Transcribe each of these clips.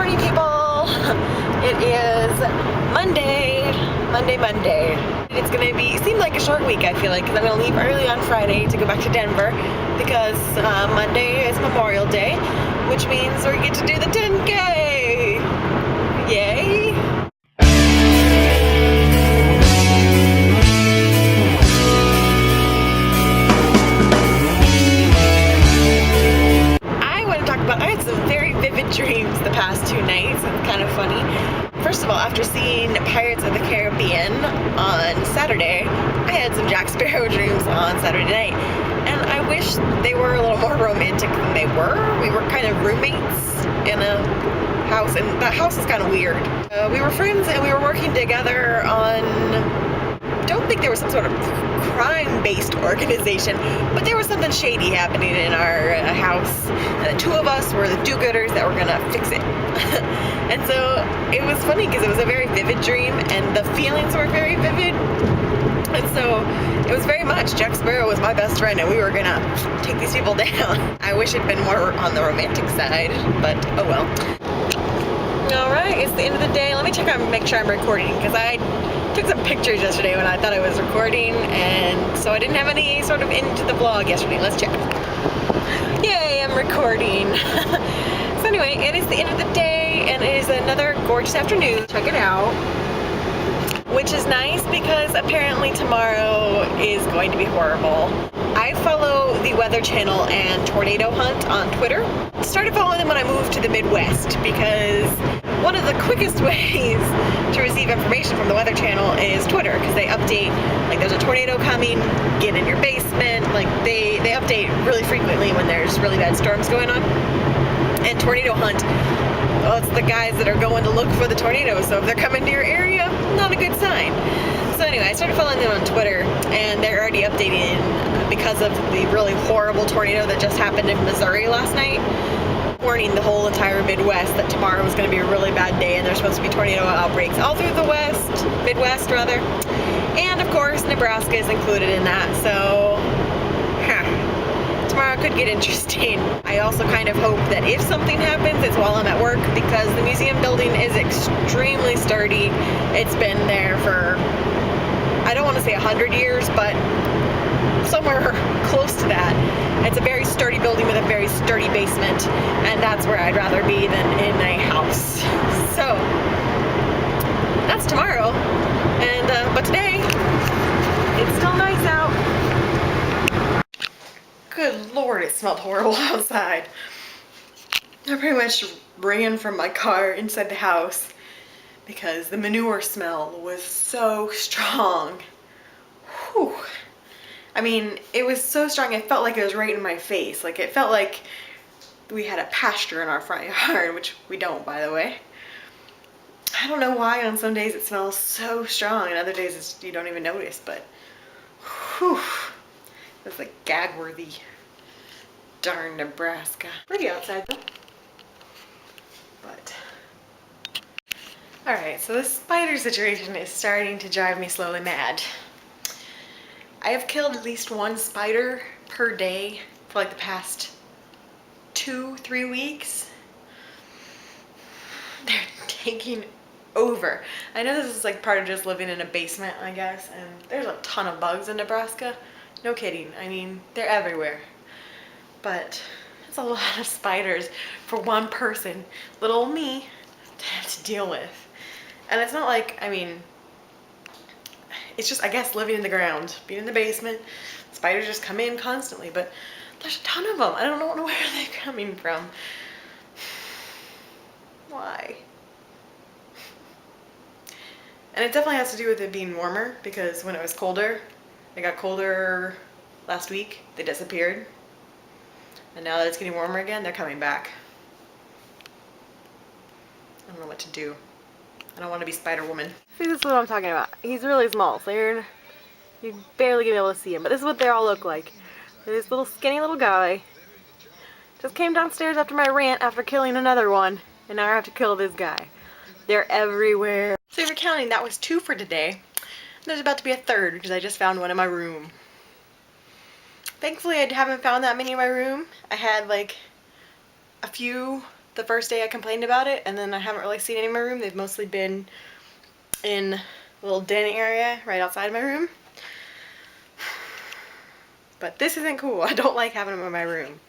morning, people. It is Monday. It's gonna seem like a short week, I feel like, because I'm gonna leave early on Friday to go back to Denver because Monday is Memorial Day, which means we get to do the 10K. Yay! I had some very vivid dreams the past 2 nights. It's kind of funny. First of all, after seeing Pirates of the Caribbean on Saturday, I had some Jack Sparrow dreams on Saturday night. And I wish they were a little more romantic than they were. We were kind of roommates in a house, and that house is kind of weird. We were friends and we were working together on... I don't think there was some sort of crime-based organization, but there was something shady happening in our house, and the two of us were the do-gooders that were gonna fix it. And so it was funny because it was a very vivid dream, and the feelings were very vivid, and so it was very much Jack Sparrow was my best friend, and we were gonna take these people down. I wish it'd been more on the romantic side, but oh well. Alright, it's the end of the day. Let me check and make sure I'm recording, because I took some pictures yesterday when I thought I was recording, and so I didn't have any sort of into the vlog yesterday. Let's check. Yay, I'm recording. So anyway, it is the end of the day, and it is another gorgeous afternoon. Check it out. Which is nice because apparently tomorrow is going to be horrible. I follow the Weather Channel and Tornado Hunt on Twitter. Started following them when I moved to the Midwest because one of the quickest ways to receive information from the Weather Channel is Twitter, because they update, like there's a tornado coming, get in your basement, like they update really frequently when there's really bad storms going on. And Tornado Hunt, well, it's the guys that are going to look for the tornadoes, so if they're coming to your area, not a good sign. So anyway, I started following them on Twitter, and they're already updating because of the really horrible tornado that just happened in Missouri last night, warning the whole entire Midwest that tomorrow is going to be a really bad day, and there's supposed to be tornado outbreaks all through the Midwest rather, and of course Nebraska is included in that, so tomorrow could get interesting. I also kind of hope that if something happens, it's while I'm at work, because the museum building is extremely sturdy. It's been there for, I don't want to say 100 years, but somewhere close to that. It's a very sturdy building with a very sturdy basement, and that's where I'd rather be than in a house. So that's tomorrow, and but today it's still nice out. Good Lord, it smelled horrible outside. I pretty much ran from my car inside the house because the manure smell was so strong. Whew. I mean, it was so strong, it felt like it was right in my face. Like, it felt like we had a pasture in our front yard, which we don't, by the way. I don't know why on some days it smells so strong and other days you don't even notice, but whew. It's like gag-worthy. Darn Nebraska. Pretty outside though. But alright, so this spider situation is starting to drive me slowly mad. I have killed at least one spider per day for like the past 2-3 weeks. They're taking over. I know this is like part of just living in a basement, I guess, and there's a ton of bugs in Nebraska. No kidding. I mean, they're everywhere. But it's a lot of spiders for one person, little old me, to have to deal with. And it's not like, I mean, it's just, I guess, living in the ground, being in the basement, spiders just come in constantly, but there's a ton of them. I don't know where they're coming from. Why? And it definitely has to do with it being warmer, because when it was colder, it got colder last week, they disappeared. And now that it's getting warmer again, they're coming back. I don't know what to do. I don't want to be Spider-Woman. See, this is what I'm talking about. He's really small, so you're barely gonna be able to see him. But this is what they all look like. This little skinny little guy just came downstairs after my rant after killing another one, and now I have to kill this guy. They're everywhere. So if you're counting, that was 2 for today. There's about to be a 3rd because I just found one in my room. Thankfully, I haven't found that many in my room. I had like a few the first day I complained about it, and then I haven't really seen any in my room. They've mostly been in a little den area right outside my room. But this isn't cool. I don't like having them in my room.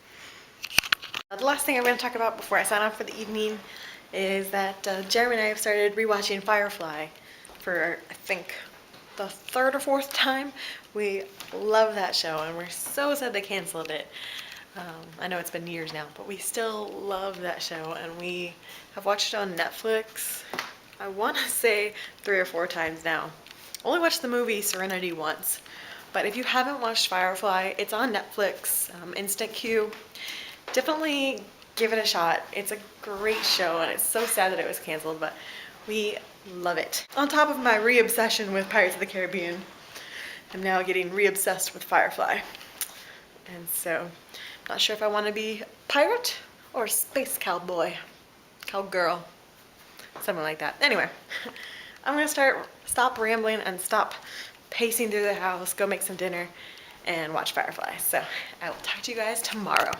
The last thing I'm going to talk about before I sign off for the evening is that Jeremy and I have started rewatching Firefly for, I think, the third or fourth time. We love that show, and we're so sad they canceled it. I know it's been years now, but we still love that show, and we have watched it on Netflix, I want to say 3 or 4 times now. Only watched the movie Serenity once, but if you haven't watched Firefly, it's on Netflix, Instant Queue. Definitely give it a shot. It's a great show, and it's so sad that it was canceled, but we love it. On top of my re-obsession with Pirates of the Caribbean, I'm now getting re-obsessed with Firefly. And so, I'm not sure if I want to be pirate or space cowboy, cowgirl, something like that. Anyway, I'm going to stop rambling and stop pacing through the house, go make some dinner, and watch Firefly. So, I will talk to you guys tomorrow.